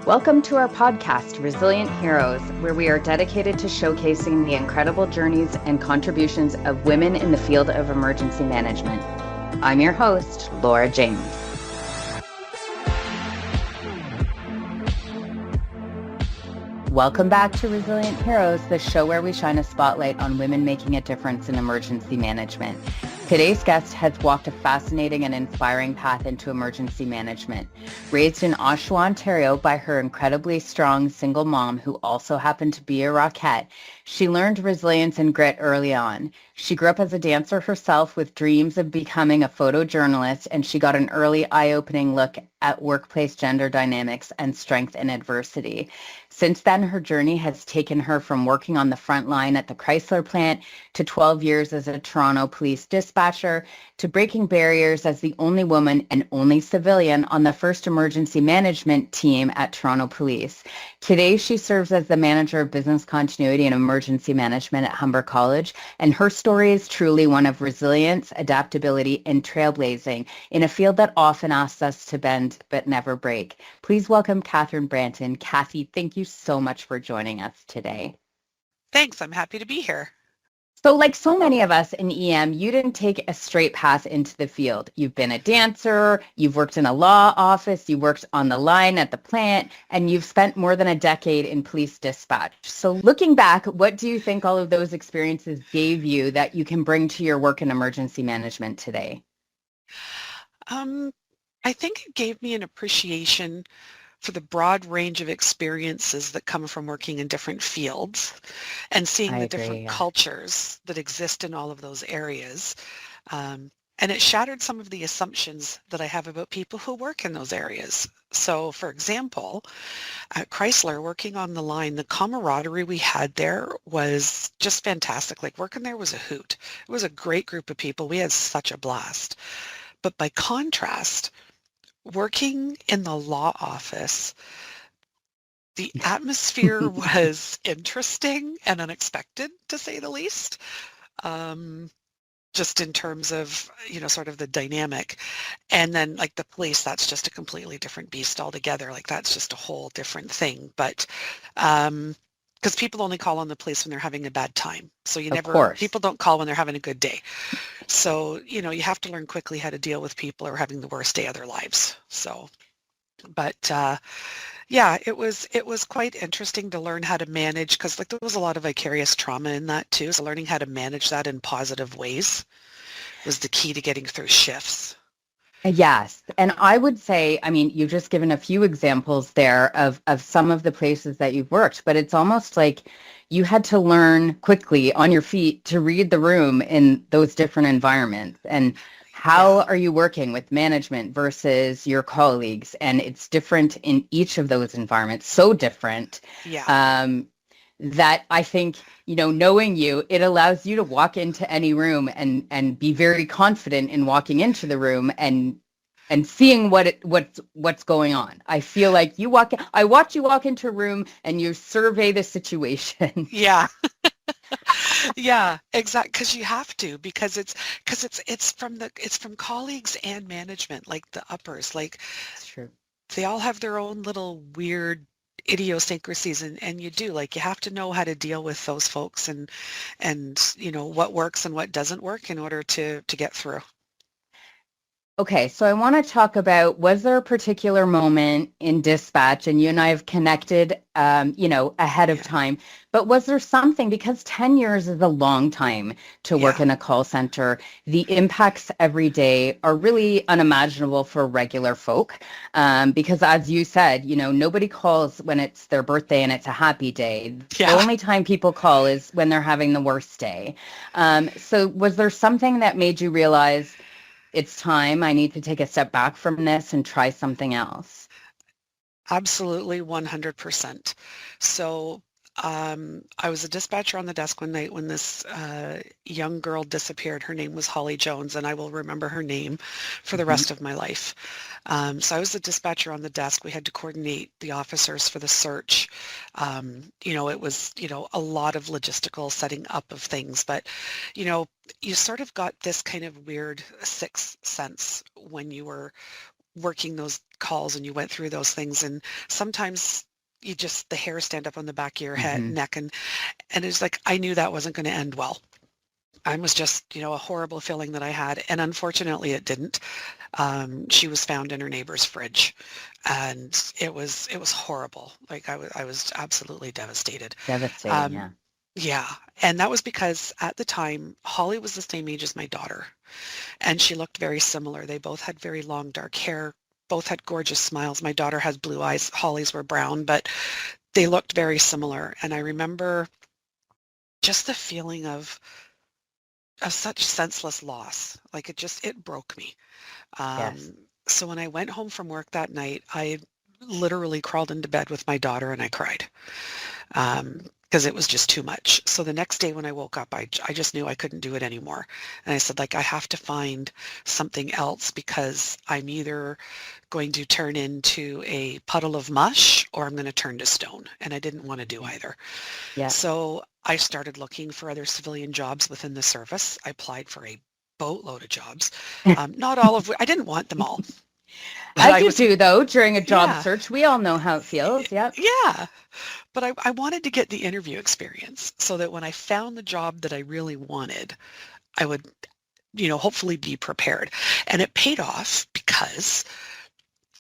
Welcome to our podcast, Resilient Heroes, where we are dedicated to showcasing the incredible journeys and contributions of women in the field of emergency management. I'm your host, Laura James. Welcome back to Resilient Heroes, the show where we shine a spotlight on women making a difference in emergency management. Today's guest has walked a fascinating and inspiring path into emergency management. Raised in Oshawa, Ontario by her incredibly strong single mom who also happened to be a Rockette, she learned resilience and grit early on. She grew up as a dancer herself with dreams of becoming a photojournalist, and she got an early eye-opening look at workplace gender dynamics and strength in adversity. Since then, her journey has taken her from working on the front line at the Chrysler plant to 12 years as a Toronto police dispatcher to breaking barriers as the only woman and only civilian on the first emergency management team at Toronto Police. Today, she serves as the manager of business continuity and emergency management at Humber College, and her story is truly one of resilience, adaptability, and trailblazing in a field that often asks us to bend but never break. Please welcome Kathy Branton. Kathy, thank you so much for joining us today. Thanks. I'm happy to be here. So like so many of us in EM, you didn't take a straight path into the field. You've been a dancer, you've worked in a law office, you worked on the line at the plant, and you've spent more than a decade in police dispatch. So looking back, what do you think all of those experiences gave you that you can bring to your work in emergency management today? I think it gave me an appreciation for the broad range of experiences that come from working in different fields and seeing the different cultures that exist in all of those areas. And it shattered some of the assumptions that I have about people who work in those areas. So, for example, at Chrysler, working on the line, the camaraderie we had there was just fantastic. Like working there was a hoot. It was a great group of people. We had such a blast. But by contrast, working in the law office, the atmosphere was interesting and unexpected, to say the least, just in terms of, sort of the dynamic. And then like the police, that's just a completely different beast altogether. Like that's just a whole different thing. But because people only call on the police when they're having a bad time. So people don't call when they're having a good day. So, you have to learn quickly how to deal with people who are having the worst day of their lives. So, but yeah, it was quite interesting to learn how to manage, because like there was a lot of vicarious trauma in that too. So learning how to manage that in positive ways was the key to getting through shifts. Yes. And I would say, I mean, you've just given a few examples there of some of the places that you've worked, but it's almost like you had to learn quickly on your feet to read the room in those different environments. And how are you working with management versus your colleagues? And it's different in each of those environments, so different. That I think, knowing you, it allows you to walk into any room and be very confident in walking into the room and seeing what's going on. I feel like I watch you walk into a room and you survey the situation. Yeah. Yeah, exactly. Because you have to, because it's from colleagues and management, like the uppers, like It's true. They all have their own little weird idiosyncrasies, and you have to know how to deal with those folks and what works and what doesn't work in order to get through. Okay, so I want to talk about, was there a particular moment in dispatch, and you and I have connected, ahead of time, but was there something, because 10 years is a long time to work in a call center, the impacts every day are really unimaginable for regular folk, because as you said, nobody calls when it's their birthday and it's a happy day. The only time people call is when they're having the worst day. So was there something that made you realize, it's time, I need to take a step back from this and try something else? Absolutely, 100%. So I was a dispatcher on the desk one night when this young girl disappeared. Her name was Holly Jones, and I will remember her name for the rest of my life. So I was the dispatcher on the desk. We had to coordinate the officers for the search. It was, a lot of logistical setting up of things, but, you sort of got this kind of weird sixth sense when you were working those calls and you went through those things, and sometimes the hair stand up on the back of your head, neck, and it's like, I knew that wasn't going to end well. I was just, a horrible feeling that I had, and unfortunately it didn't. She was found in her neighbor's fridge, and it was horrible. Like I was absolutely devastated. Devastating, yeah. Yeah, and that was because at the time Holly was the same age as my daughter, and she looked very similar. They both had very long dark hair, both had gorgeous smiles. My daughter has blue eyes, Holly's were brown, but they looked very similar. And I remember just the feeling of such senseless loss. Like it broke me. Yes. So when I went home from work that night, I literally crawled into bed with my daughter and I cried. Because it was just too much. So the next day when I woke up, I just knew I couldn't do it anymore. And I said, like, I have to find something else, because I'm either going to turn into a puddle of mush or I'm going to turn to stone. And I didn't want to do either. Yeah. So I started looking for other civilian jobs within the service. I applied for a boatload of jobs. Not all of which, I didn't want them all. As you do, though, during a job search. We all know how it feels. Yep. Yeah. But I wanted to get the interview experience so that when I found the job that I really wanted, I would, hopefully be prepared. And it paid off, because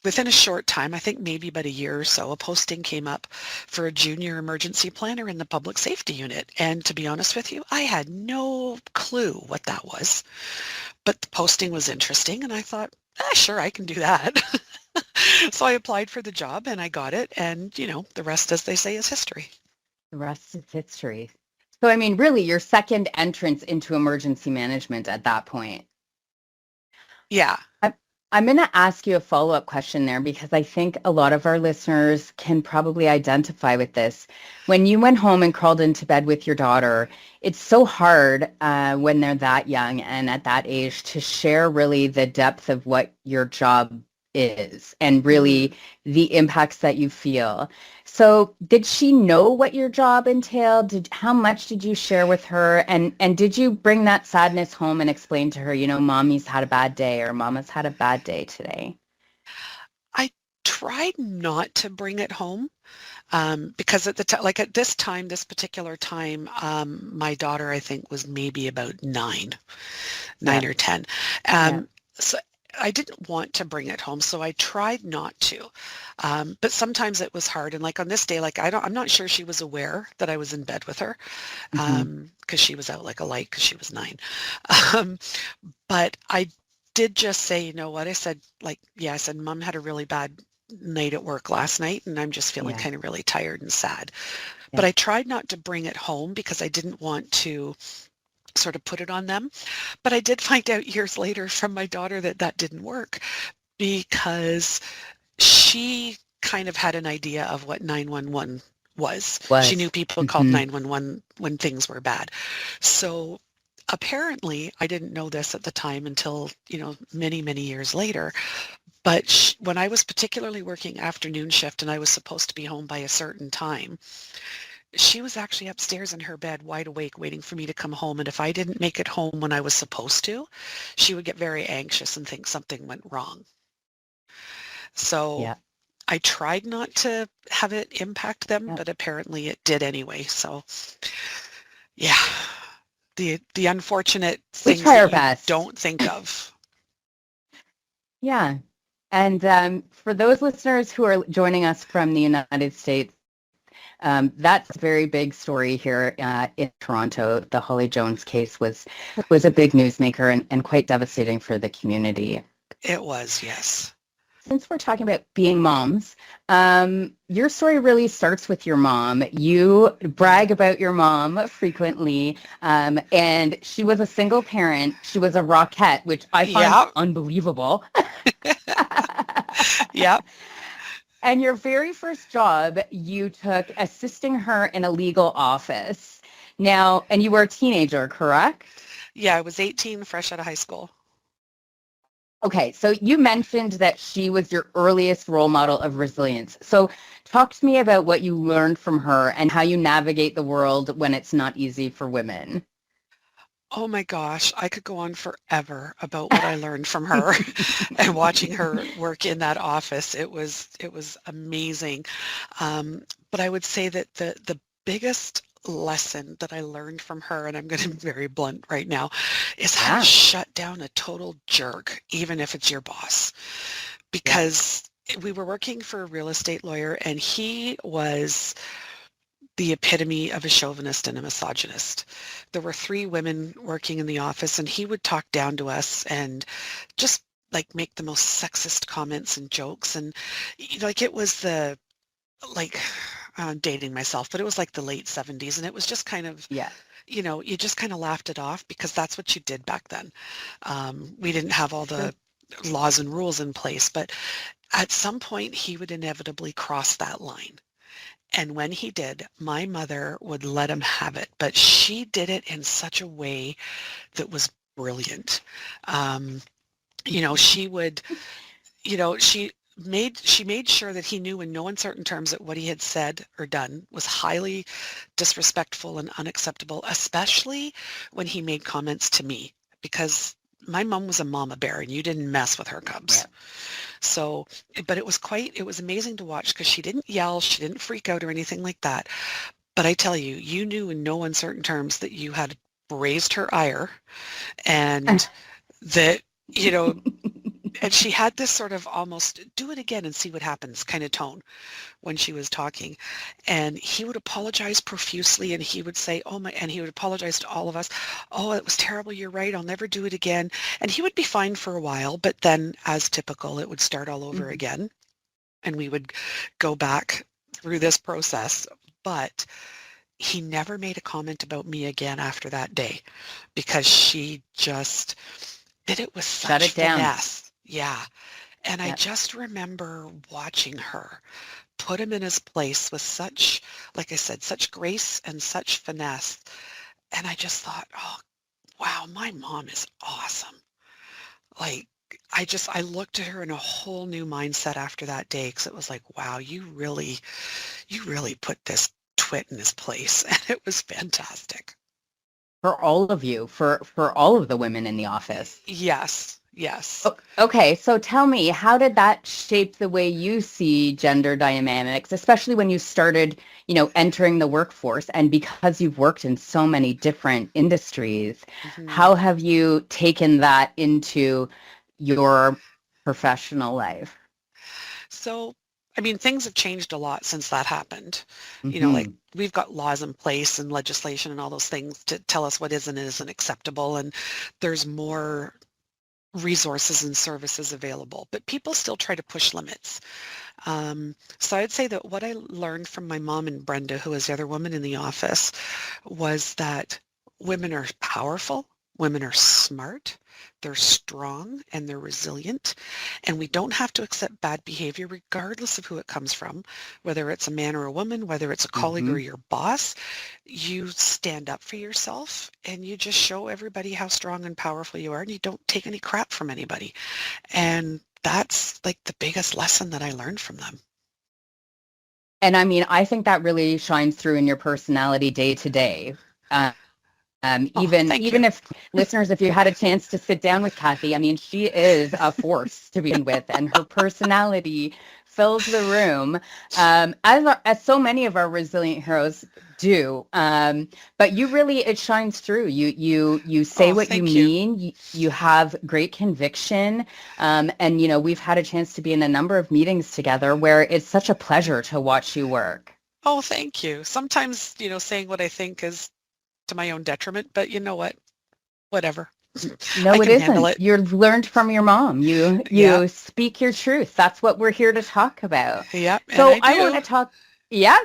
within a short time, I think maybe about a year or so, a posting came up for a junior emergency planner in the public safety unit. And to be honest with you, I had no clue what that was. But the posting was interesting, and I thought, sure, I can do that. So I applied for the job and I got it. And, the rest, as they say, is history. The rest is history. So, I mean, really, your second entrance into emergency management at that point. Yeah. I'm going to ask you a follow-up question there, because I think a lot of our listeners can probably identify with this. When you went home and crawled into bed with your daughter, it's so hard when they're that young and at that age to share really the depth of what your job is and really the impacts that you feel. So did she know what your job entailed? How much did you share with her? And did you bring that sadness home and explain to her, mommy's had a bad day, or mama's had a bad day today? I tried not to bring it home, because at at this particular time, my daughter, I think, was maybe about nine or 10. So I didn't want to bring it home, so I tried not to. But sometimes it was hard. And like on this day, I'm not sure she was aware that I was in bed with her, because she was out like a light, because she was 9. But I did just say, you know what, I said, Mom had a really bad night at work last night, and I'm just feeling kind of really tired and sad. But I tried not to bring it home because I didn't want to sort of put it on them. But I did find out years later from my daughter that didn't work, because she kind of had an idea of what 911 was. She knew people called 911 when things were bad. So apparently, I didn't know this at the time until, many, many years later. But when I was particularly working afternoon shift and I was supposed to be home by a certain time, she was actually upstairs in her bed, wide awake, waiting for me to come home. And if I didn't make it home when I was supposed to, she would get very anxious and think something went wrong. So I tried not to have it impact them, but apparently it did anyway. So, the unfortunate things that you don't think of. Yeah. And for those listeners who are joining us from the United States, that's a very big story here in Toronto. The Holly Jones case was a big newsmaker and quite devastating for the community. It was, yes. Since we're talking about being moms, your story really starts with your mom. You brag about your mom frequently, and she was a single parent. She was a rockette, which I find unbelievable. Yep. And your very first job, you took assisting her in a legal office. Now, and you were a teenager, correct? Yeah, I was 18, fresh out of high school. Okay, so you mentioned that she was your earliest role model of resilience. So talk to me about what you learned from her and how you navigate the world when it's not easy for women. Oh my gosh, I could go on forever about what I learned from her and watching her work in that office. It was amazing. But I would say that the biggest lesson that I learned from her, and I'm going to be very blunt right now, is how to Yeah. shut down a total jerk, even if it's your boss. Yeah. Because we were working for a real estate lawyer, and he was the epitome of a chauvinist and a misogynist. There were 3 women working in the office, and he would talk down to us and just like make the most sexist comments and jokes. And like it was like I'm dating myself, but it was like the late 70s, and it was just kind of, Yeah. you just kind of laughed it off because that's what you did back then. We didn't have all True. the laws and rules in place, but at some point he would inevitably cross that line. And when he did, my mother would let him have it, but she did it in such a way that was brilliant. Um, she would, she made sure that he knew in no uncertain terms that what he had said or done was highly disrespectful and unacceptable, especially when he made comments to me, because my mom was a mama bear and you didn't mess with her cubs. Yeah. So, but it was amazing to watch because she didn't yell, she didn't freak out or anything like that. But I tell you, you knew in no uncertain terms that you had raised her ire and that, you know, and she had this sort of almost do it again and see what happens kind of tone when she was talking. And he would apologize profusely and he would say, and he would apologize to all of us. Oh, it was terrible. You're right. I'll never do it again. And he would be fine for a while, but then as typical, it would start all over Mhm. again. And we would go back through this process. But he never made a comment about me again after that day because she just did it with Shut such it down. finesse. Yeah. And I Yeah. just remember watching her put him in his place with such, like I said, such grace and such finesse. And I just thought, oh, wow, my mom is awesome. Like, I looked at her in a whole new mindset after that day because it was like, wow, you really put this twit in his place. And it was fantastic. For all of you, for all of the women in the office. Yes, yes. Okay, so tell me, how did that shape the way you see gender dynamics, especially when you started, entering the workforce? And because you've worked in so many different industries, Hmm. how have you taken that into your professional life? So, I mean, things have changed a lot since that happened. Like Hmm. we've got laws in place and legislation and all those things to tell us what is and isn't acceptable. And there's more resources and services available, but people still try to push limits. So I'd say that what I learned from my mom and Brenda, who was the other woman in the office, was that women are powerful, women are smart, they're strong, and they're resilient. And we don't have to accept bad behavior regardless of who it comes from, whether it's a man or a woman, whether it's a colleague or Hmm. your boss. You stand up for yourself and you just show everybody how strong and powerful you are, and you don't take any crap from anybody. And that's like the biggest lesson that I learned from them. And I mean, I think that really shines through in your personality day to day. Oh, thank Even you. if listeners, if you had a chance to sit down with Kathy, I mean, she is a force to begin with, and her personality fills the room, as so many of our resilient heroes do. But you really, it shines through. You say Oh, what you thank you. mean. You have great conviction, and we've had a chance to be in a number of meetings together where it's such a pleasure to watch you work. Oh, thank you. Sometimes, saying what I think is to my own detriment, but you know what? Whatever. I No, it can handle isn't. it. You've learned from your mom. You Yeah. you speak your truth. That's what we're here to talk about. Yep. And So I I want do. to talk, yeah.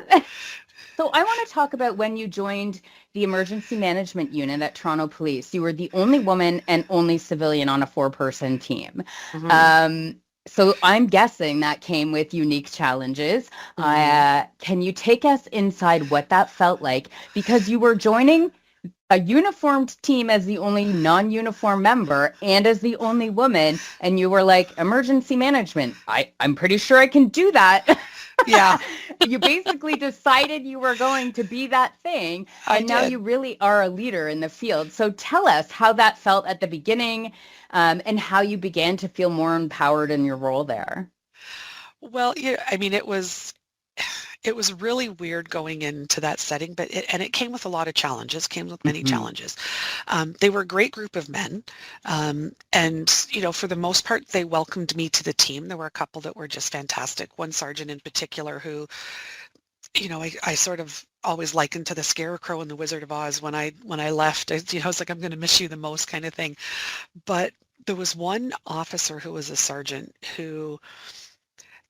So I want to talk about when you joined the emergency management unit at Toronto Police. You were the only woman and only civilian on a 4-person team. Hmm. Um, so I'm guessing that came with unique challenges. Hmm. Can you take us inside what that felt like? Because you were joining a uniformed team as the only non-uniform member and as the only woman, and you were like, emergency management, I'm pretty sure I can do that. Yeah. You basically decided you were going to be that thing, and now you really are a leader in the field. So tell us how that felt at the beginning, and how you began to feel more empowered in your role there. Well, yeah, I mean, it was really weird going into that setting, but it came with a lot of challenges, came with many challenges. They were a great group of men. And, you know, for the most part, they welcomed me to the team. There were a couple that were just fantastic. One sergeant in particular who, you know, I sort of always likened to the Scarecrow in the Wizard of Oz when I left. You know, it's like, I'm going to miss you the most kind of thing. But there was one officer who was a sergeant who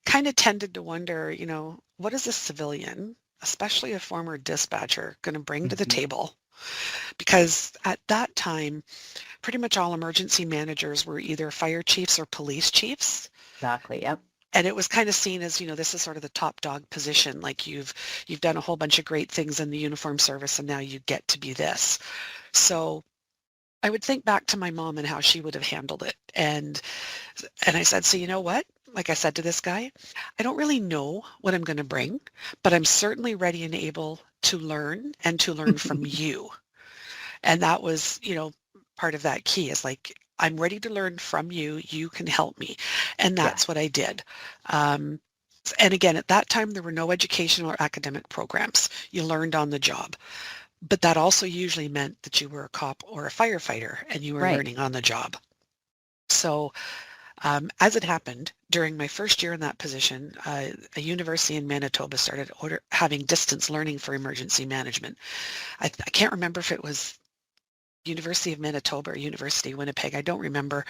kind of tended to wonder, you know, what is a civilian, especially a former dispatcher, going to bring to the table? Because at that time, pretty much all emergency managers were either fire chiefs or police chiefs. Exactly. Yep. And it was kind of seen as, you know, this is sort of the top dog position. Like you've done a whole bunch of great things in the uniform service and now you get to be this. So I would think back to my mom and how she would have handled it. And I said, so you know what? Like I said to this guy, I don't really know what I'm going to bring, but I'm certainly ready and able to learn and to learn from you. And that was, you know, part of that key is like, I'm ready to learn from you. You can help me. And that's what I did. And again, at that time, there were no educational or academic programs. You learned on the job. But that also usually meant that you were a cop or a firefighter and you were learning on the job. So as it happened, during my first year in that position, a university in Manitoba started having distance learning for emergency management. I can't remember if it was University of Manitoba or University of Winnipeg, I don't remember,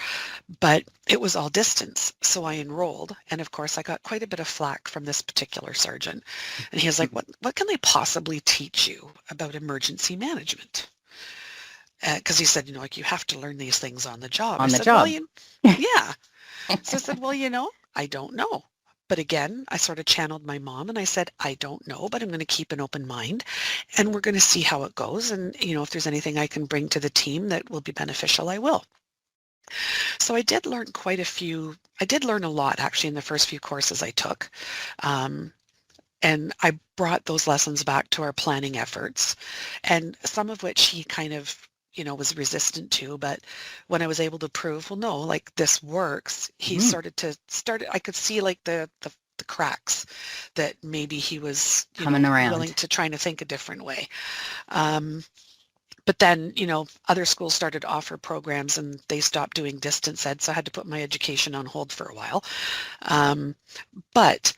but it was all distance. So I enrolled, and of course I got quite a bit of flack from this particular sergeant. And he was like, what can they possibly teach you about emergency management? Because he said, you know, like you have to learn these things on the job. On I the said, job. well, yeah. So I said, well, you know, I don't know. But again, I sort of channeled my mom and I said, I don't know, but I'm going to keep an open mind and we're going to see how it goes. And, you know, if there's anything I can bring to the team that will be beneficial, I will. So I did learn I did learn a lot actually in the first few courses I took. And I brought those lessons back to our planning efforts, and some of which he kind of, you know, was resistant to. But when I was able to prove, well, no, like this works, he I could see like the cracks that maybe he was, you coming know, around, willing to trying to think a different way. But then, you know, other schools started to offer programs and they stopped doing distance ed, so I had to put my education on hold for a while. But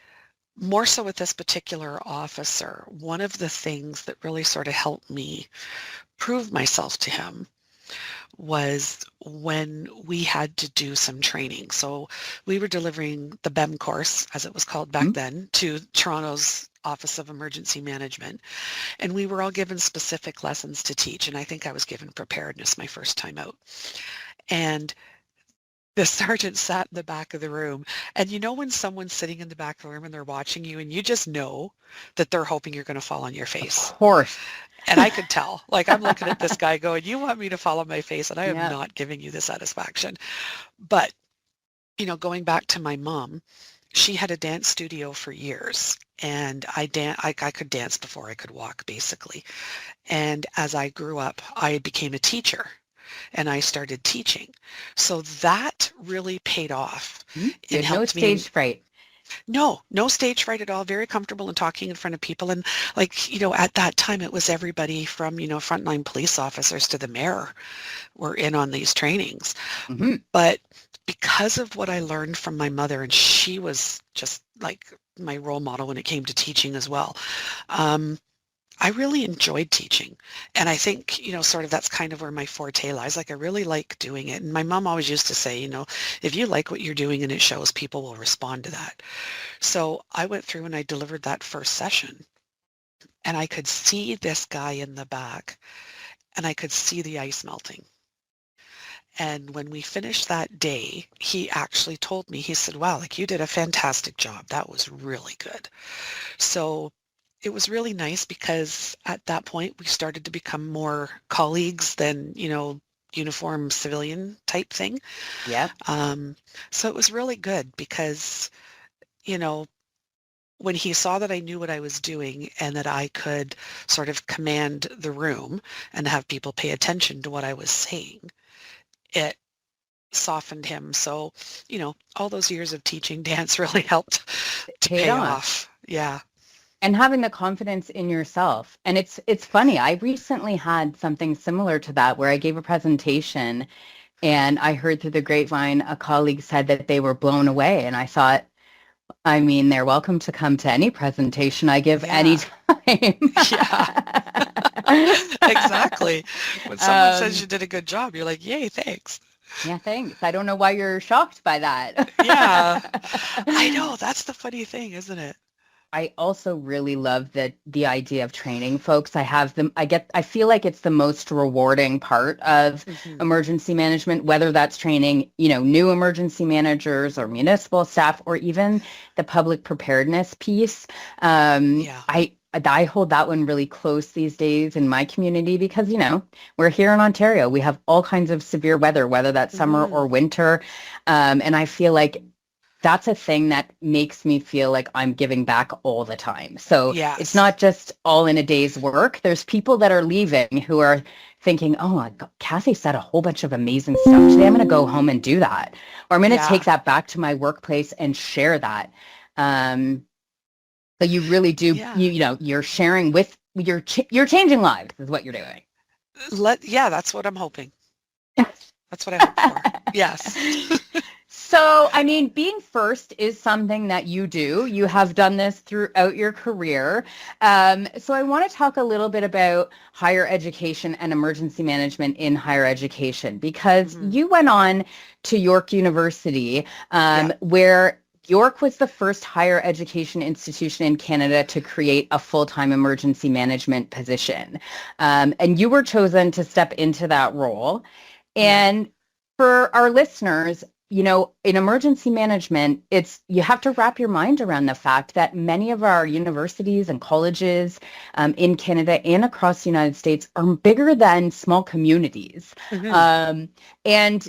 more so with this particular officer, one of the things that really sort of helped me prove myself to him was when we had to do some training. So we were delivering the BEM course, as it was called back then, to Toronto's Office of Emergency Management. And we were all given specific lessons to teach. And I think I was given preparedness my first time out. And the sergeant sat in the back of the room, and you know when someone's sitting in the back of the room and they're watching you and you just know that they're hoping you're going to fall on your face. Of course. And I could tell, like I'm looking at this guy going, you want me to fall on my face and I am not giving you the satisfaction. But, you know, going back to my mom, she had a dance studio for years and I could dance before I could walk basically. And as I grew up, I became a teacher. And I started teaching. So that really paid off. It helped me. No stage fright. No stage fright at all. Very comfortable in talking in front of people. And like, you know, at that time, it was everybody from, you know, frontline police officers to the mayor were in on these trainings. But because of what I learned from my mother, and she was just like my role model when it came to teaching as well, I really enjoyed teaching. And I think, you know, sort of that's kind of where my forte lies. Like I really like doing it. And my mom always used to say, you know, if you like what you're doing and it shows, people will respond to that. So I went through and I delivered that first session and I could see this guy in the back and I could see the ice melting. And when we finished that day, he actually told me, he said, wow, like you did a fantastic job. That was really good. So it was really nice because at that point we started to become more colleagues than, you know, uniform civilian type thing. Yeah. So it was really good because, you know, when he saw that I knew what I was doing and that I could sort of command the room and have people pay attention to what I was saying, it softened him. So, all those years of teaching dance really helped to Paid pay off. off. Yeah. And having the confidence in yourself. And it's funny. I recently had something similar to that where I gave a presentation and I heard through the grapevine a colleague said that they were blown away. And I thought, I mean, they're welcome to come to any presentation I give any time. Yeah. Exactly. When someone says you did a good job, you're like, yay, thanks. Yeah, thanks. I don't know why you're shocked by that. Yeah. I know. That's the funny thing, isn't it? I also really love the idea of training folks. I feel like it's the most rewarding part of emergency management, whether that's training, new emergency managers or municipal staff, or even the public preparedness piece. I hold that one really close these days in my community because, we're here in Ontario. We have all kinds of severe weather, whether that's summer or winter. And I feel like that's a thing that makes me feel like I'm giving back all the time. So It's not just all in a day's work. There's people that are leaving who are thinking, oh, my God, Kathy said a whole bunch of amazing stuff today. I'm going to go home and do that. Or I'm going to take that back to my workplace and share that. So you really do, you're sharing with, you're changing lives is what you're doing. That's what I'm hoping. That's what I hope for. Yes. So, I mean, being first is something that you do. You have done this throughout your career. So I want to talk a little bit about higher education and emergency management in higher education, because you went on to York University, where York was the first higher education institution in Canada to create a full-time emergency management position. And you were chosen to step into that role. And for our listeners, in emergency management, you have to wrap your mind around the fact that many of our universities and colleges in Canada and across the United States are bigger than small communities. And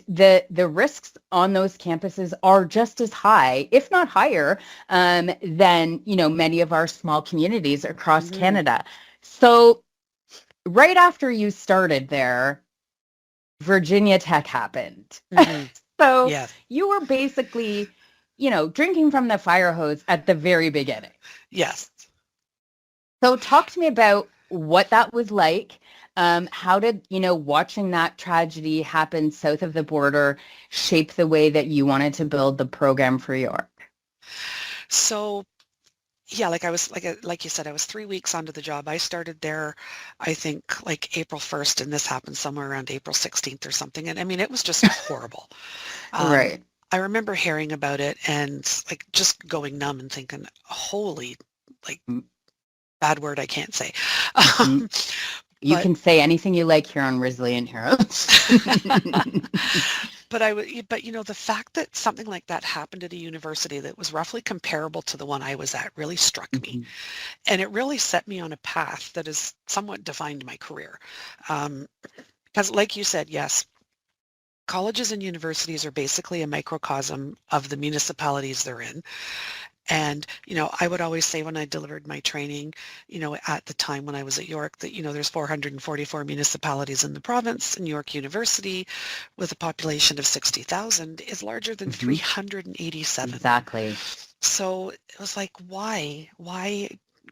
the risks on those campuses are just as high, if not higher, than, many of our small communities across Canada. So right after you started there, Virginia Tech happened. So you were basically, drinking from the fire hose at the very beginning. Yes. So talk to me about what that was like. How did, watching that tragedy happen south of the border shape the way that you wanted to build the program for York? So, like you said, I was 3 weeks onto the job. I started there, I think, like April 1st, and this happened somewhere around April 16th or something. And I mean, it was just horrible. Right. I remember hearing about it and just going numb and thinking, holy, bad word I can't say. You can say anything you like here on Resilient Heroes. But the fact that something like that happened at a university that was roughly comparable to the one I was at really struck me. And it really set me on a path that has somewhat defined my career. Because like you said, yes, colleges and universities are basically a microcosm of the municipalities they're in. And, I would always say when I delivered my training, at the time when I was at York, that, there's 444 municipalities in the province, and York University, with a population of 60,000, is larger than 387. Exactly. So it was like, why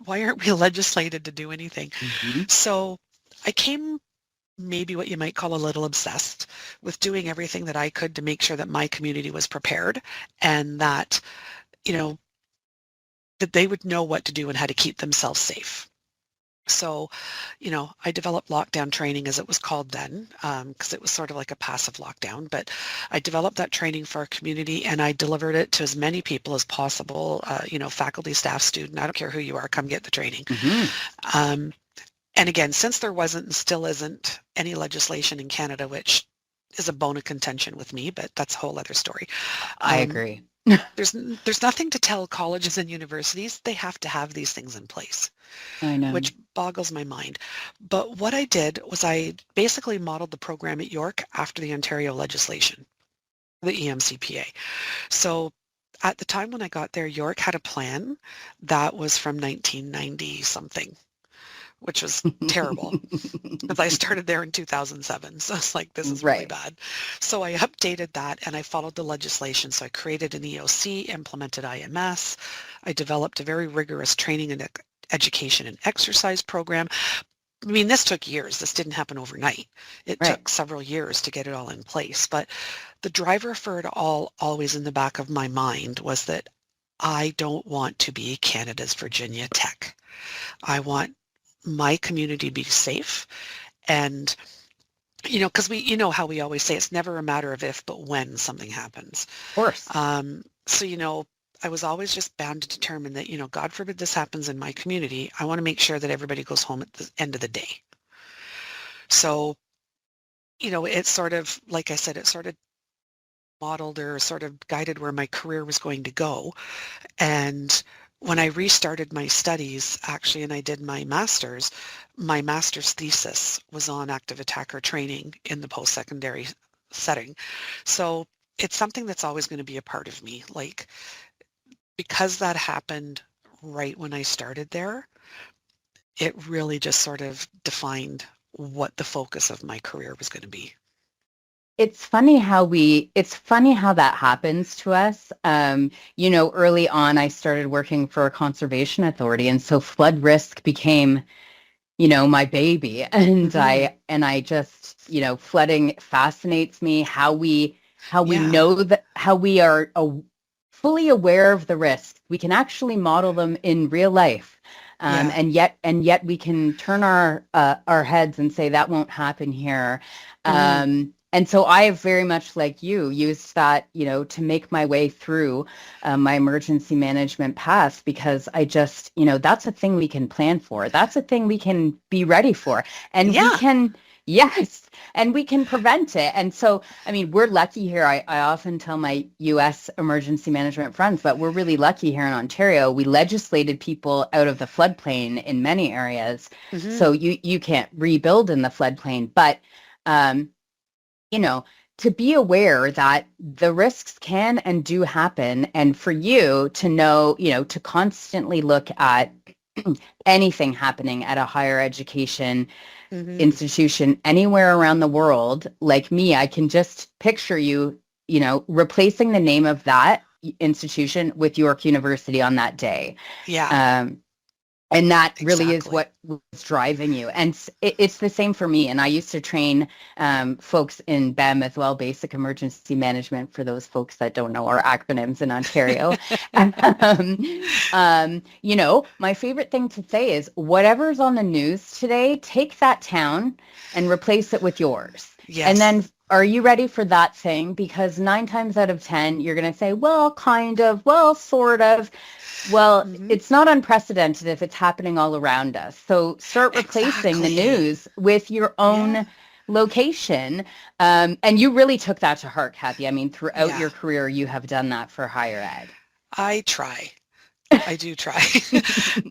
aren't we legislated to do anything? So I came maybe what you might call a little obsessed with doing everything that I could to make sure that my community was prepared and that, that they would know what to do and how to keep themselves safe. So, I developed lockdown training, as it was called then, because it was sort of like a passive lockdown, but I developed that training for our community and I delivered it to as many people as possible, faculty, staff, student, I don't care who you are, come get the training. And again, since there wasn't and still isn't any legislation in Canada, which is a bone of contention with me, but that's a whole other story. I agree. There's nothing to tell colleges and universities they have to have these things in place. I know. Which boggles my mind. But what I did was I basically modeled the program at York after the Ontario legislation, the EMCPA. So at the time when I got there, York had a plan that was from 1990 something, which was terrible because I started there in 2007. So it's like, this is really bad. So I updated that and I followed the legislation. So I created an EOC, implemented IMS. I developed a very rigorous training and education and exercise program. I mean, this took years. This didn't happen overnight. It took several years to get it all in place. But the driver for it all, always in the back of my mind, was that I don't want to be Canada's Virginia Tech. I want my community to be safe. And, you know, because you know how we always say it's never a matter of if, but when something happens. Of course. So, you know, I was always just bound to determine that, you know, God forbid this happens in my community. I want to make sure that everybody goes home at the end of the day. So, you know, it's sort of, like I said, it sort of modeled or sort of guided where my career was going to go. And when I restarted my studies, actually, and I did my master's thesis was on active attacker training in the post-secondary setting. So it's something that's always going to be a part of me. Like, because that happened right when I started there, it really just sort of defined what the focus of my career was going to be. It's funny how that happens to us. You know, early on, I started working for a conservation authority, and so flood risk became, you know, my baby. And I just, you know, flooding fascinates me. How we know that, how we are fully aware of the risks. We can actually model them in real life. And yet we can turn our heads and say that won't happen here. And so I have very much like you used that, you know, to make my way through my emergency management path, because I just, you know, that's a thing we can plan for. That's a thing we can be ready for. And we can, and we can prevent it. And so, I mean, we're lucky here. I often tell my U.S. emergency management friends, but we're really lucky here in Ontario. We legislated people out of the floodplain in many areas. So you can't rebuild in the floodplain. But you know, to be aware that the risks can and do happen, and for you to know, you know, to constantly look at anything happening at a higher education institution anywhere around the world. Like me, I can just picture you, you know, replacing the name of that institution with York University on that day. And that really is what was driving you. And it's the same for me. And I used to train folks in BEM as well, basic emergency management, for those folks that don't know our acronyms in Ontario. You know, my favorite thing to say is whatever's on the news today, take that town and replace it with yours. And then are you ready for that thing? Because 9 times out of 10, you're going to say, well, kind of, well, sort of. Well, it's not unprecedented if it's happening all around us. So start replacing the news with your own location. And you really took that to heart, Kathy. I mean, throughout your career, you have done that for higher ed. I try. I do try.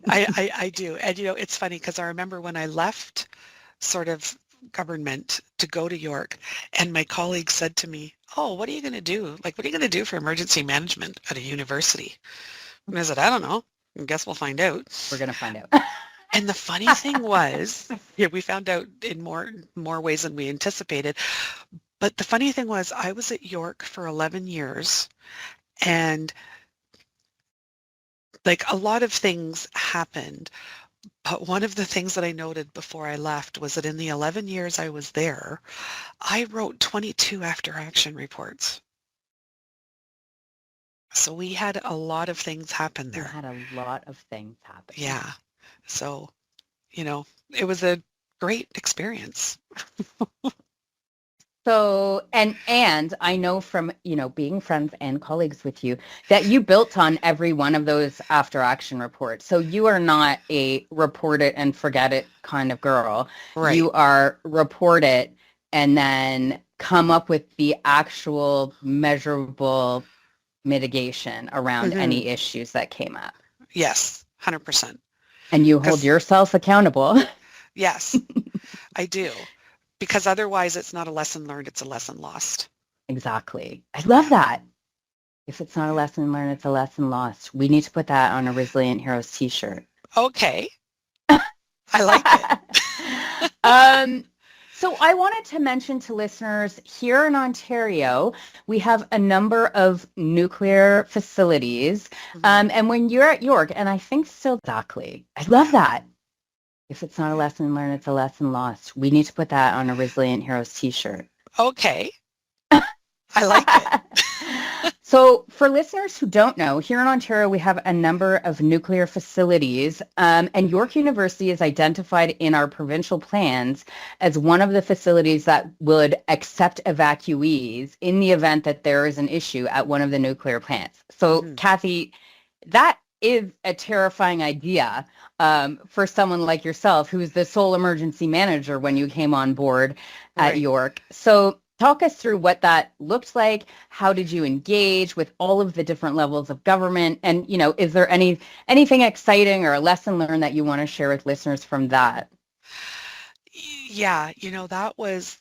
I do. And, you know, it's funny because I remember when I left sort of government to go to York, and my colleague said to me, oh, what are you going to do? Like, what are you going to do for emergency management at a university? And I said, I don't know. I guess we'll find out. We're going to find out. And the funny thing was, we found out in more ways than we anticipated. But the funny thing was, I was at York for 11 years, and like a lot of things happened. But one of the things that I noted before I left was that in the 11 years I was there, I wrote 22 after-action reports. So we had a lot of things happen there. We had a lot of things happen. Yeah. So, you know, it was a great experience. So, and I know from, you know, being friends and colleagues with you that you built on every one of those after action reports. So you are not a report it and forget it kind of girl. Right. You are report it and then come up with the actual measurable mitigation around any issues that came up. Yes, 100%. And you hold yourself accountable. Yes, I do. Because otherwise it's not a lesson learned, it's a lesson lost. Exactly. I love that. If it's not a lesson learned, it's a lesson lost. We need to put that on a Resilient Heroes t-shirt. Okay. I like it. So I wanted to mention to listeners, here in Ontario, we have a number of nuclear facilities. And when you're at York, and I think still exactly, I love that. If it's not a lesson learned, it's a lesson lost. We need to put that on a Resilient Heroes t-shirt. Okay. I like it. So for listeners who don't know, here in Ontario, we have a number of nuclear facilities, and York University is identified in our provincial plans as one of the facilities that would accept evacuees in the event that there is an issue at one of the nuclear plants. So, Kathy, that is a terrifying idea for someone like yourself, who's the sole emergency manager when you came on board at York. So talk us through what that looked like. How did you engage with all of the different levels of government? And, you know, is there anything exciting or a lesson learned that you want to share with listeners from that? Yeah, you know, that was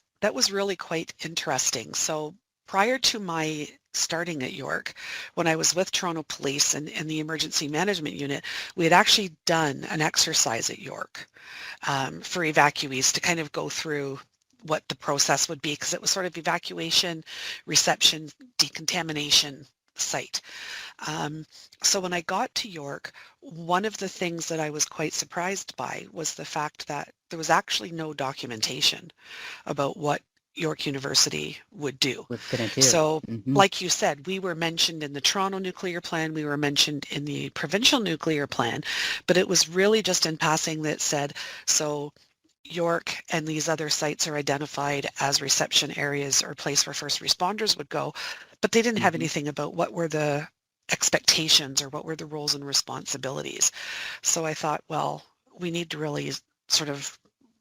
really quite interesting. So prior to my starting at York, when I was with Toronto Police and the Emergency Management Unit, we had actually done an exercise at York for evacuees to kind of go through what the process would be, because it was sort of evacuation, reception, decontamination site. So when I got to York, one of the things that I was quite surprised by was the fact that there was actually no documentation about what York University would do. So like you said, we were mentioned in the Toronto nuclear plan, we were mentioned in the provincial nuclear plan, but it was really just in passing that said, so York and these other sites are identified as reception areas or place where first responders would go, but they didn't have anything about what were the expectations or what were the roles and responsibilities. So I thought, well, we need to really sort of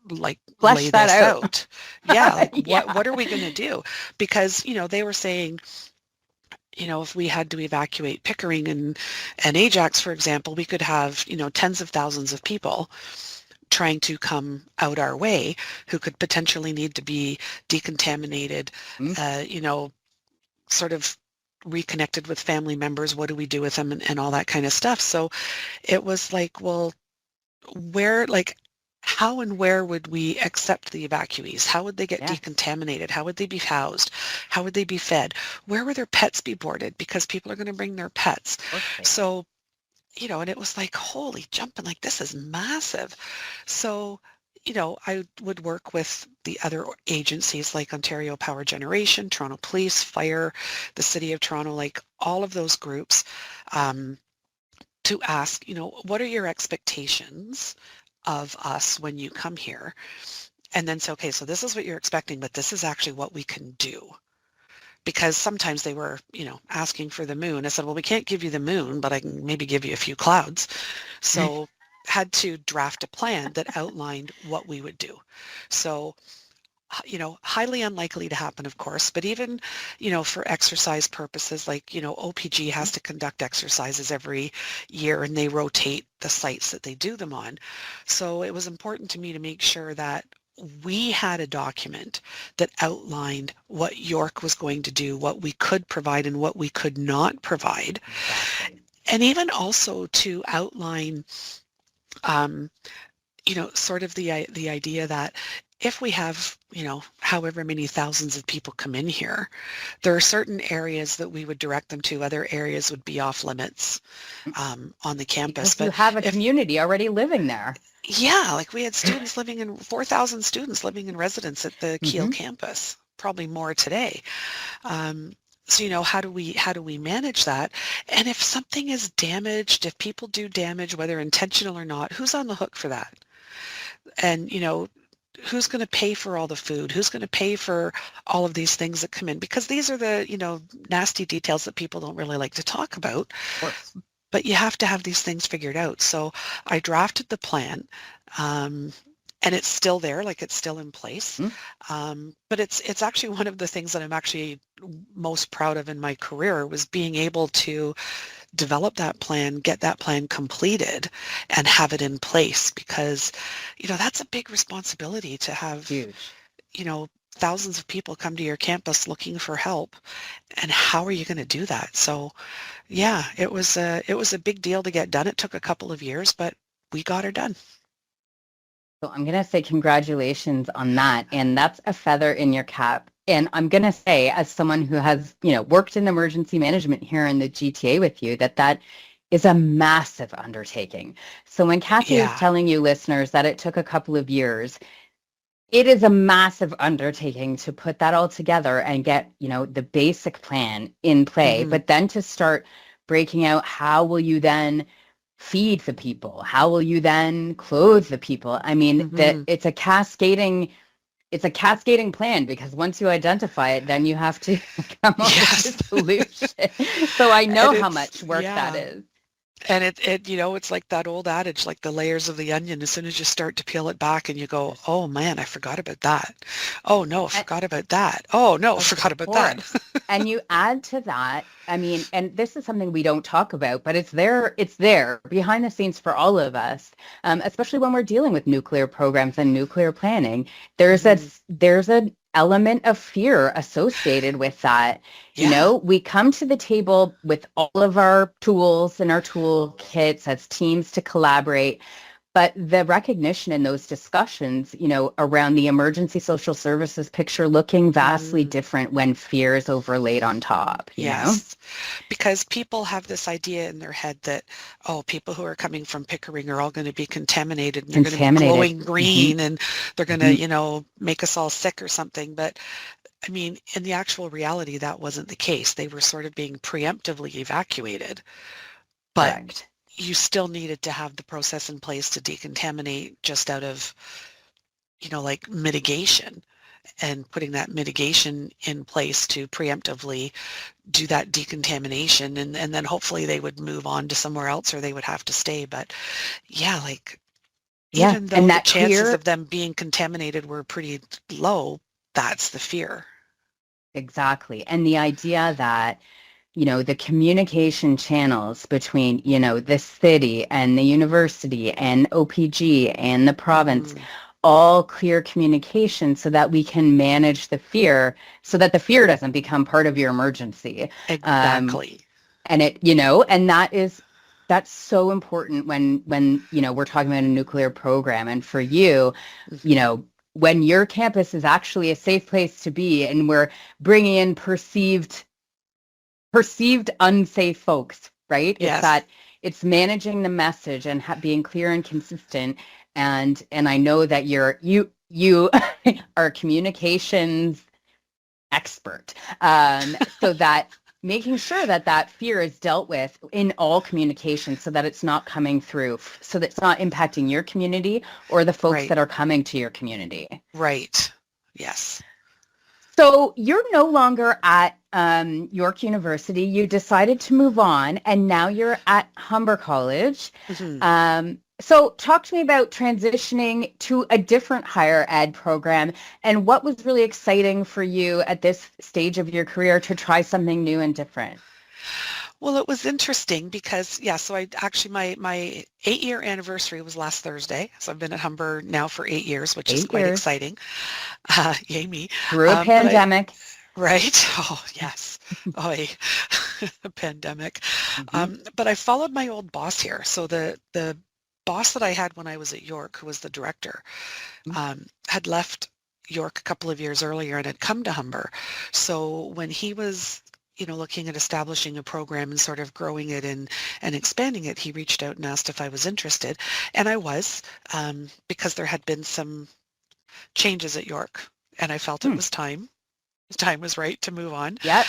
like lay this out. Yeah, like what are we going to do? Because, you know, they were saying, you know, if we had to evacuate Pickering and Ajax, for example, we could have, you know, tens of thousands of people trying to come out our way who could potentially need to be decontaminated, you know, sort of reconnected with family members. What do we do with them and all that kind of stuff? So it was like, well, where, like, how and where would we accept the evacuees? How would they get decontaminated? How would they be housed? How would they be fed? Where would their pets be boarded? Because people are going to bring their pets. So, you know, and it was like, holy jumping, like this is massive. So, you know, I would work with the other agencies like Ontario Power Generation, Toronto Police, Fire, the City of Toronto, like all of those groups, to ask, you know, what are your expectations of us when you come here? And then say, okay, so this is what you're expecting, but this is actually what we can do. Because sometimes they were, you know, asking for the moon. I said, well, we can't give you the moon, but I can maybe give you a few clouds. So had to draft a plan that outlined what we would do. So, you know, highly unlikely to happen, of course, but even, you know, for exercise purposes, like, you know, OPG has to conduct exercises every year and they rotate the sites that they do them on. So it was important to me to make sure that we had a document that outlined what York was going to do, what we could provide and what we could not provide. And even also to outline, you know, sort of the idea that if we have, you know, however many thousands of people come in here, there are certain areas that we would direct them to. Other areas would be off limits on the campus. But you have a community already living there. Yeah, like we had students living in 4,000 students living in residence at the Kiel campus, probably more today. So, you know, how do we manage that? And if something is damaged, if people do damage, whether intentional or not, who's on the hook for that? And, you know, who's going to pay for all the food? Who's going to pay for all of these things that come in? Because these are the, you know, nasty details that people don't really like to talk about. But you have to have these things figured out. So I drafted the plan, and it's still there, like it's still in place. But it's actually one of the things that I'm actually most proud of in my career was being able to develop that plan, get that plan completed, and have it in place, because, you know, that's a big responsibility to have, you know, thousands of people come to your campus looking for help, and how are you going to do that? So yeah, it was a big deal to get done. It took a couple of years, but we got her done. So I'm going to say congratulations on that. And that's a feather in your cap. And I'm going to say, as someone who has, worked in emergency management here in the GTA with you, that is a massive undertaking. So when Kathy is Yeah. telling you listeners that it took a couple of years, it is a massive undertaking to put that all together and get, the basic plan in play, but then to start breaking out, how will you then feed the people? How will you then clothe the people? I mean, it's a cascading plan, because once you identify it, then you have to come up with a solution. So I know how much work that is. And it's like that old adage, like the layers of the onion. As soon as you start to peel it back and you go, oh man, I forgot about that. Oh no, I forgot about that. Oh no, I forgot about that. And you add to that, I mean, and this is something we don't talk about, but it's there behind the scenes for all of us, especially when we're dealing with nuclear programs and nuclear planning. There's an element of fear associated with that. Yeah. We come to the table with all of our tools and our toolkits as teams to collaborate. But the recognition in those discussions, around the emergency social services picture looking vastly different when fear is overlaid on top, you know? Because people have this idea in their head that, people who are coming from Pickering are all going to be contaminated and they're going to be glowing green and they're going to, make us all sick or something. But I mean, in the actual reality, that wasn't the case. They were sort of being preemptively evacuated. But Correct. You still needed to have the process in place to decontaminate just out of, like mitigation, and putting that mitigation in place to preemptively do that decontamination. And then hopefully they would move on to somewhere else or they would have to stay. But even though the chances of them being contaminated were pretty low, that's the fear. Exactly. And the idea that the communication channels between, the city and the university and OPG and the province, all clear communication so that we can manage the fear, so that the fear doesn't become part of your emergency. Exactly. And and that's so important when we're talking about a nuclear program. And for you, when your campus is actually a safe place to be and we're bringing in perceived unsafe folks, right? Yes. It's managing the message and being clear and consistent. And I know that you are a communications expert. So that making sure that fear is dealt with in all communication, so that it's not coming through, so that it's not impacting your community or the folks that are coming to your community. Right. Yes. So you're no longer at York University. You decided to move on, and now you're at Humber College. So talk to me about transitioning to a different higher ed program, and what was really exciting for you at this stage of your career to try something new and different. Well, it was interesting because, so I actually, my 8-year anniversary was last Thursday. So I've been at Humber now for 8 years, which is quite exciting. Yay me. Through a pandemic. Right. Oh, yes. A pandemic. But I followed my old boss here. So the boss that I had when I was at York, who was the director, had left York a couple of years earlier and had come to Humber. So when he was looking at establishing a program and sort of growing it and expanding it, he reached out and asked if I was interested. And I was, because there had been some changes at York, and I felt it was time. The time was right to move on. Yep.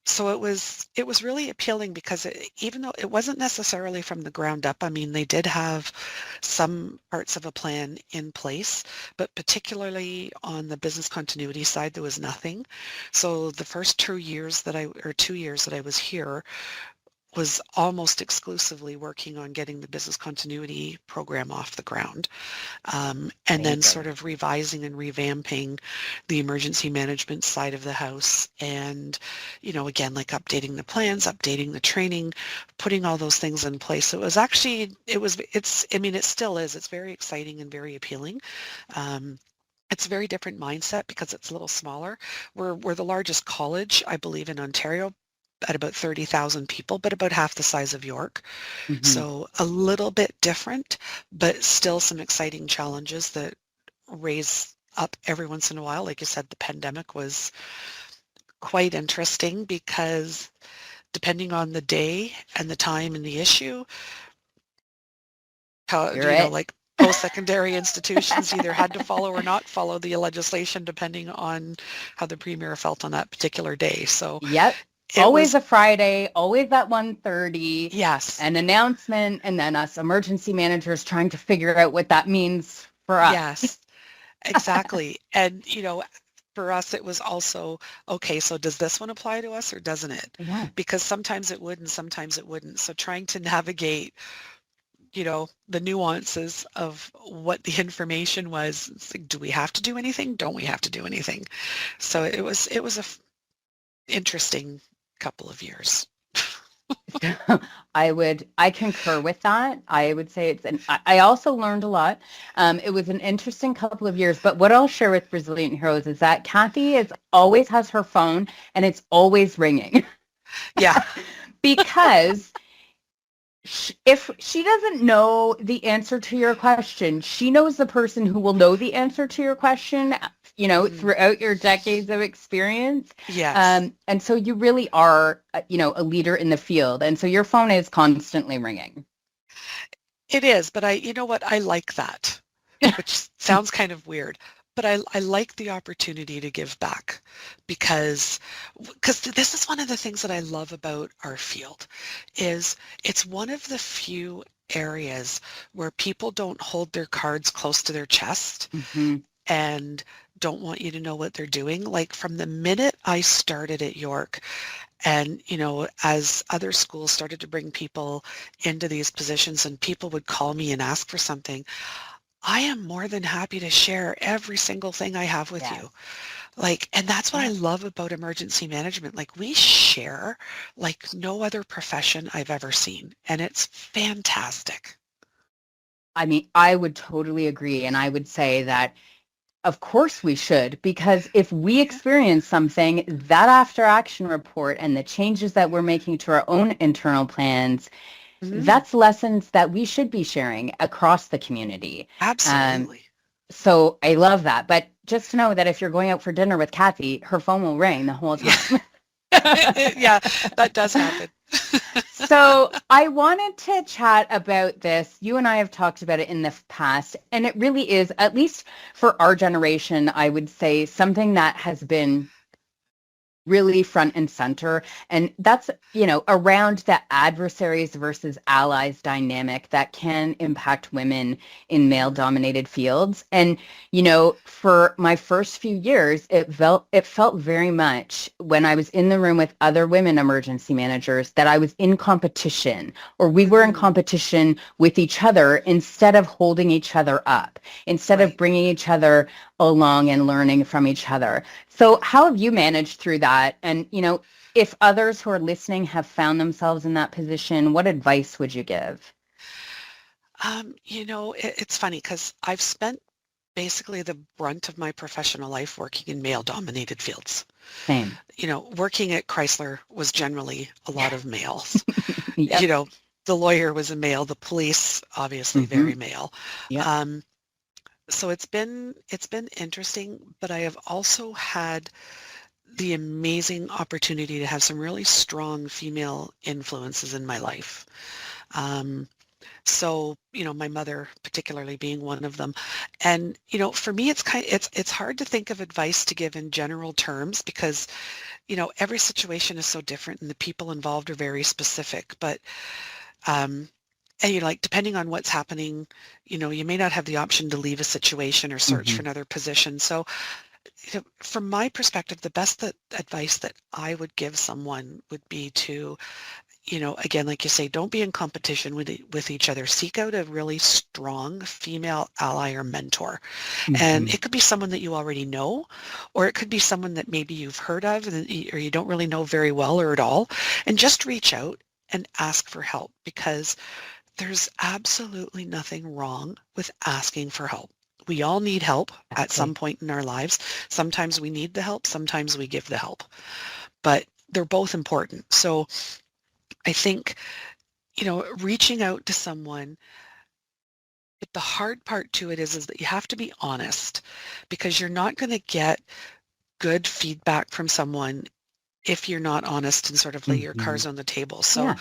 So it was really appealing because even though it wasn't necessarily from the ground up, I mean, they did have some parts of a plan in place, but particularly on the business continuity side, there was nothing. So the first 2 years that I was here was almost exclusively working on getting the business continuity program off the ground, and then sort of revising and revamping the emergency management side of the house, and again, like updating the plans, updating the training, putting all those things in place. So it was actually, it still is, it's very exciting and very appealing. It's a very different mindset because it's a little smaller. We're the largest college, I believe, in Ontario at about 30,000 people, but about half the size of York. Mm-hmm. So a little bit different, but still some exciting challenges that raise up every once in a while. Like you said, the pandemic was quite interesting because depending on the day and the time and the issue, how, You're it. like post-secondary institutions either had to follow or not follow the legislation depending on how the premier felt on that particular day. So Yep. it Always was, a Friday, always at 1:30, yes, an announcement, and then us emergency managers trying to figure out what that means for us. yes, exactly. And, for us, it was also, okay, so does this one apply to us or doesn't it? Yeah. Because sometimes it would and sometimes it wouldn't. So trying to navigate, the nuances of what the information was. It's like, do we have to do anything? Don't we have to do anything? So it was interesting couple of years. I concur with that. I would say I also learned a lot. It was an interesting couple of years, but what I'll share with Resilient Heroes is that Kathy always has her phone and it's always ringing. Yeah. Because if she doesn't know the answer to your question, she knows the person who will know the answer to your question, throughout your decades of experience. Yes. And so you really are, a leader in the field. And so your phone is constantly ringing. It is, but you know what? I like that, which sounds kind of weird, but I like the opportunity to give back because this is one of the things that I love about our field is it's one of the few areas where people don't hold their cards close to their chest Mm-hmm. and don't want you to know what they're doing. Like from the minute I started at York, and, as other schools started to bring people into these positions and people would call me and ask for something, I am more than happy to share every single thing I have with Yes. you. And that's what I love about emergency management. Like we share like no other profession I've ever seen. And it's fantastic. I mean, I would totally agree. And I would say that, of course we should, because if we Yeah. experience something, that after action report and the changes that we're making to our own internal plans, Mhm. that's lessons that we should be sharing across the community. Um, Absolutely. so I love that. But just to know that if you're going out for dinner with Kathy, her phone will ring the whole Yeah. time. Yeah, that does happen. So I wanted to chat about this. You and I have talked about it in the past, and it really is, at least for our generation, I would say something that has been really front and center. And that's, around the adversaries versus allies dynamic that can impact women in male Mhm. dominated fields. And, for my first few years, it felt very much when I was in the room with other women emergency managers that I was in competition, or we were in Mhm. competition with each other instead of holding each other up, instead of Right. bringing each other along and learning from each other. So how have you managed through that? And, if others who are listening have found themselves in that position, what advice would you give? It's funny because I've spent basically the brunt of my professional life working in male-dominated fields. Same. Working at Chrysler was generally a lot of males. You Yep. know, the lawyer was a male, the police obviously Mm-hmm. very male. Yep. Um, so it's been interesting, but I have also had the amazing opportunity to have some really strong female influences in my life. Um, So, my mother particularly being one of them. And, for me, it's hard to think of advice to give in general terms because, every situation is so different and the people involved are very specific. But, um, and depending on what's happening, you may not have the option to leave a situation or search Mm-hmm. for another position. So, from my perspective, the best advice that I would give someone would be to again, like you say, don't be in competition with each other. Seek out a really strong female ally or mentor. And Mm-hmm. it could be someone that you already know, or it could be someone that maybe you've heard of or you don't really know very well or at all. And just reach out and ask for help because there's absolutely nothing wrong with asking for help. We all need help at some Exactly. point in our lives. Sometimes we need the help, sometimes we give the help, but they're both important. So I think, reaching out to someone, but the hard part to it is that you have to be honest, because you're not going to get good feedback from someone if you're not honest and sort of lay your Hmm. cards on the table. So Yeah.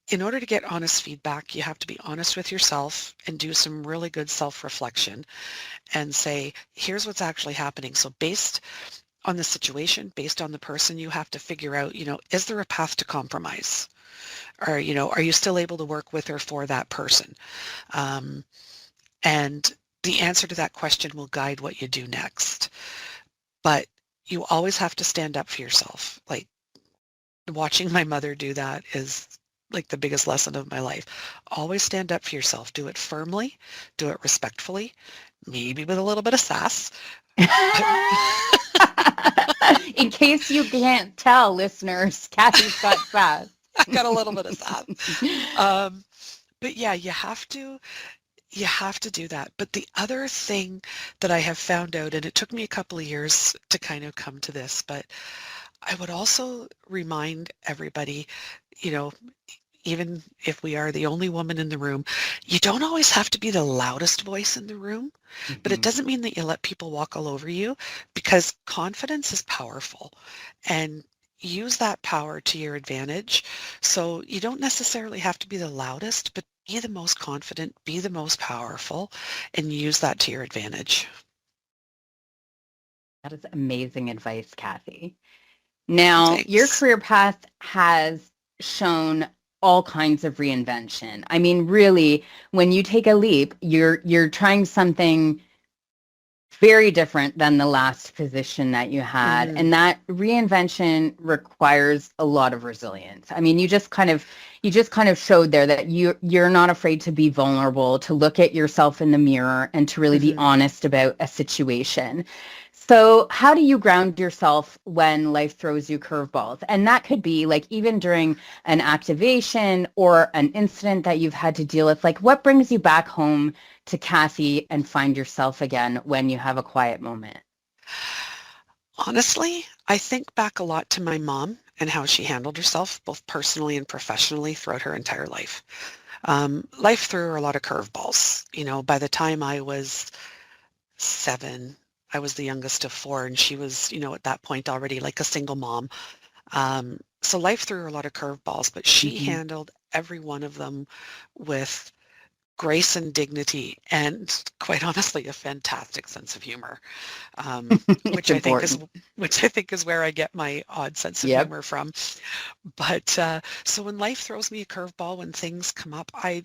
in order to get honest feedback, you have to be honest with yourself and do some really good self-reflection and say, here's what's actually happening. So based on the situation, based on the person, you have to figure out, is there a path to compromise? Or, are you still able to work with or for that person? Um, and the answer to that question will guide what you do next. But you always have to stand up for yourself. Like, watching my mother do that is like the biggest lesson of my life. Always stand up for yourself. Do it firmly, do it respectfully, maybe with a little bit of sass. But In case you can't tell, listeners, Kathy's got sass. I got a little bit of sass. But yeah, you have to do that. But the other thing that I have found out, and it took me a couple of years to kind of come to this, but I would also remind everybody, you know, even if we are the only woman in the room, you don't always have to be the loudest voice in the room, but it Mhm. doesn't mean that you let people walk all over you, because confidence is powerful, and use that power to your advantage. So you don't necessarily have to be the loudest, but be the most confident, be the most powerful, and use that to your advantage. That is amazing advice, Kathy. Now, your Thanks. career path has shown all kinds of reinvention. I mean, really, when you take a leap, you're trying something very different than the last position that you had, Hmm. and that reinvention requires a lot of resilience. I mean, you just kind of showed there that you're not afraid to be vulnerable, to look at yourself in the mirror, and to really be Hmm. honest about a situation. So how do you ground yourself when life throws you curveballs? And that could be like even during an activation or an incident that you've had to deal with. Like, what brings you back home to Kathy and find yourself again when you have a quiet moment? Honestly, I think back a lot to my mom and how she handled herself, both personally and professionally, throughout her entire life. Life threw her a lot of curveballs. By the time I was 7, I was the youngest of 4, and she was, at that point already like a single mom. So life threw her a lot of curveballs, but she Hmm. handled every one of them with grace and dignity, and quite honestly, a fantastic sense of humor, um, It's which I think is important. which I think is where I get my odd sense of Yep. humor from. But so when life throws me a curveball, when things come up, I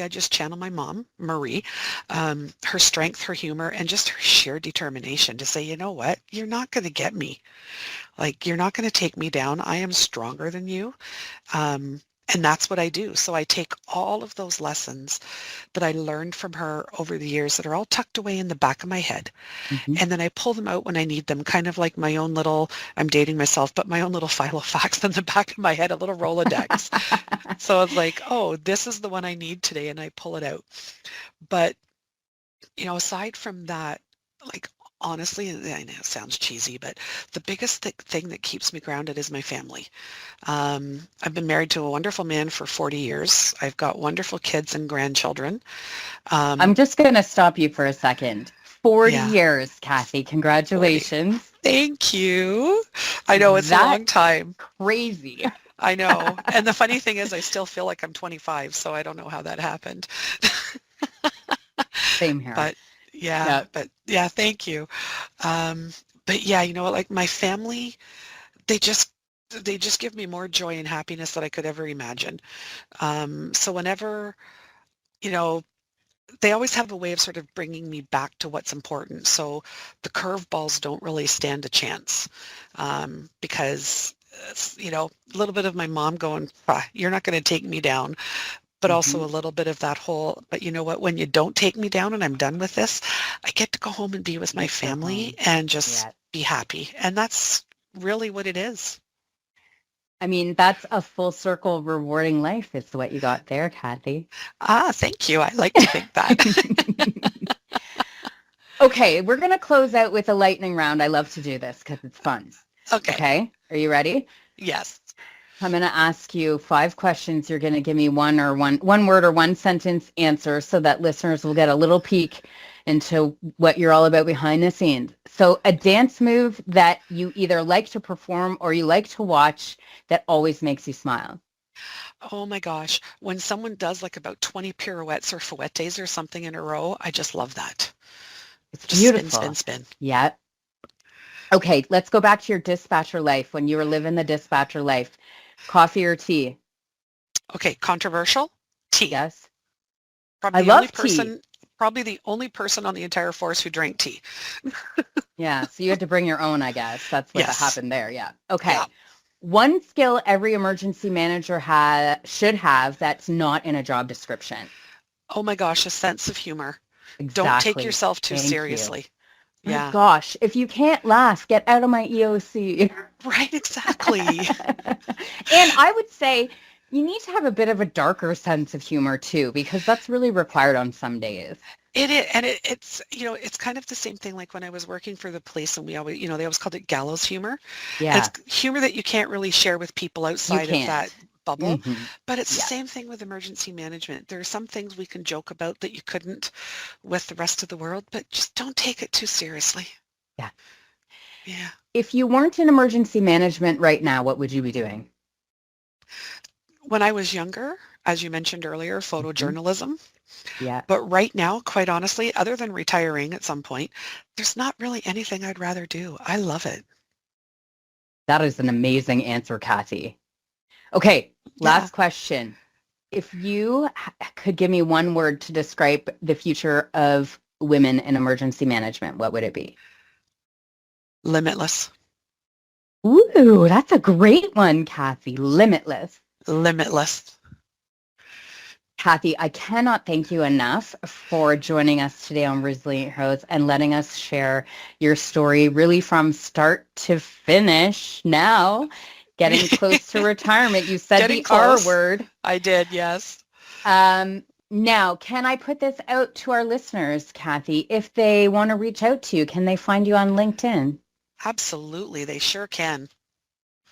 just channel my mom, Marie, her strength, her humor, and just her sheer determination to say, you know what, you're not going to get me. Like, you're not going to take me down. I am stronger than you. Um, and that's what I do. So I take all of those lessons that I learned from her over the years that are all tucked away in the back of my head. Hmm. And then I pull them out when I need them, kind of like my own little, I'm dating myself, but my own little file of facts in the back of my head, a little Rolodex. So it's like, oh, this is the one I need today, and I pull it out. But, aside from that, like, honestly, and I know it sounds cheesy, but the biggest thing that keeps me grounded is my family. I've been married to a wonderful man for 40 years. I've got wonderful kids and grandchildren. I'm Um, just going to stop you for a second. 40 yeah, years, Kathy. 40. Congratulations. Thank you. I know it's a That long time. crazy. I know. And the funny thing is I still feel like I'm 25, so I don't know how that happened. Same here. But yeah, Yep. thank you. Um, but yeah, like my family, they just they just give me more joy and happiness than I could ever imagine. So whenever, you know, they always have a way of sort of bringing me back to what's important. So the curveballs don't really stand a chance, because a little bit of my mom going, you're not going to take me down, but also Hmm. a little bit of that whole, but you know what, when you don't take me down and I'm done with this, I get to go home and be with You my get to go family home. and just Yeah. be happy. And that's really what it is. I mean, that's a full circle rewarding life is what you got there, Kathy. Thank you. I like to think that. Okay, we're going to close out with a lightning round. I love to do this because it's fun. Okay. Are you ready? Yes. I'm going to ask you 5 questions. You're going to give me one word or one sentence answer so that listeners will get a little peek into what you're all about behind the scenes. So a dance move that you either like to perform or you like to watch that always makes you smile. Oh my gosh. When someone does like about 20 pirouettes or fouettes or something in a row, I just love that. It's beautiful. Spin, spin, spin. Yeah. Okay, let's go back to your dispatcher life when you were living the dispatcher life. Coffee or tea? Okay, controversial. Tea. Yes. Probably the only person on the entire force who drank tea. Yeah, so you had to bring your own, I guess. That's what happened there. Yeah. Okay. Yeah. One skill every emergency manager should have that's not in a job description. Oh my gosh, a sense of humor. Exactly. Don't take yourself too Thank seriously. You. Yeah. My gosh, if you can't laugh, get out of my EOC. Right, exactly. And I would say you need to have a bit of a darker sense of humor too, because that's really required on some days. It is, and it's it's kind of the same thing like when I was working for the police, and we always, they always called it gallows humor. Yeah. It's humor that you can't really share with people outside of that bubble. Mm-hmm. But it's the same thing with emergency management. There are some things we can joke about that you couldn't with the rest of the world, but just don't take it too seriously. Yeah. Yeah. If you weren't in emergency management right now, what would you be doing? When I was younger, as you mentioned earlier, photojournalism. Yeah. But right now, quite honestly, other than retiring at some point, there's not really anything I'd rather do. I love it. That is an amazing answer, Kathy. Okay, last question. If you could give me one word to describe the future of women in emergency management, what would it be? Limitless. Ooh, that's a great one, Kathy. Limitless. Limitless. Kathy, I cannot thank you enough for joining us today on Resilient Heroes and letting us share your story really from start to finish now, getting close to retirement. You said getting the close. R word. I did, yes. Now, can I put this out to our listeners, Kathy? If they want to reach out to you, can they find you on LinkedIn? Absolutely. They sure can.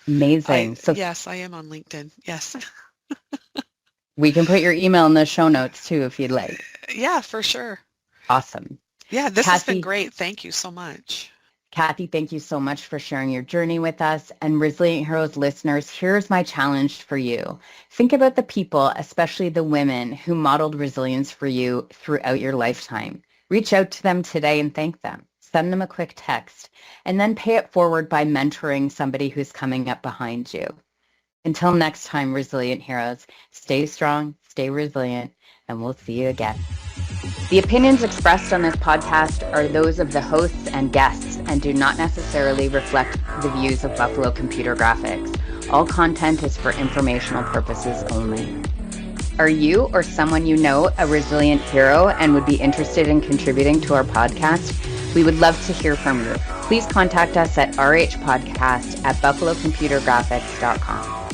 Amazing. Yes, I am on LinkedIn. Yes. We can put your email in the show notes too, if you'd like. Yeah, for sure. Awesome. Yeah, this has been great. Thank you so much. Kathy, thank you so much for sharing your journey with us. And Resilient Heroes listeners, here's my challenge for you. Think about the people, especially the women, who modeled resilience for you throughout your lifetime. Reach out to them today and thank them. Send them a quick text, and then pay it forward by mentoring somebody who's coming up behind you. Until next time, Resilient Heroes, stay strong, stay resilient, and we'll see you again. The opinions expressed on this podcast are those of the hosts and guests and do not necessarily reflect the views of Buffalo Computer Graphics. All content is for informational purposes only. Are you or someone you know a resilient hero and would be interested in contributing to our podcast? We would love to hear from you. Please contact us at RHpodcast@buffalocomputergraphics.com.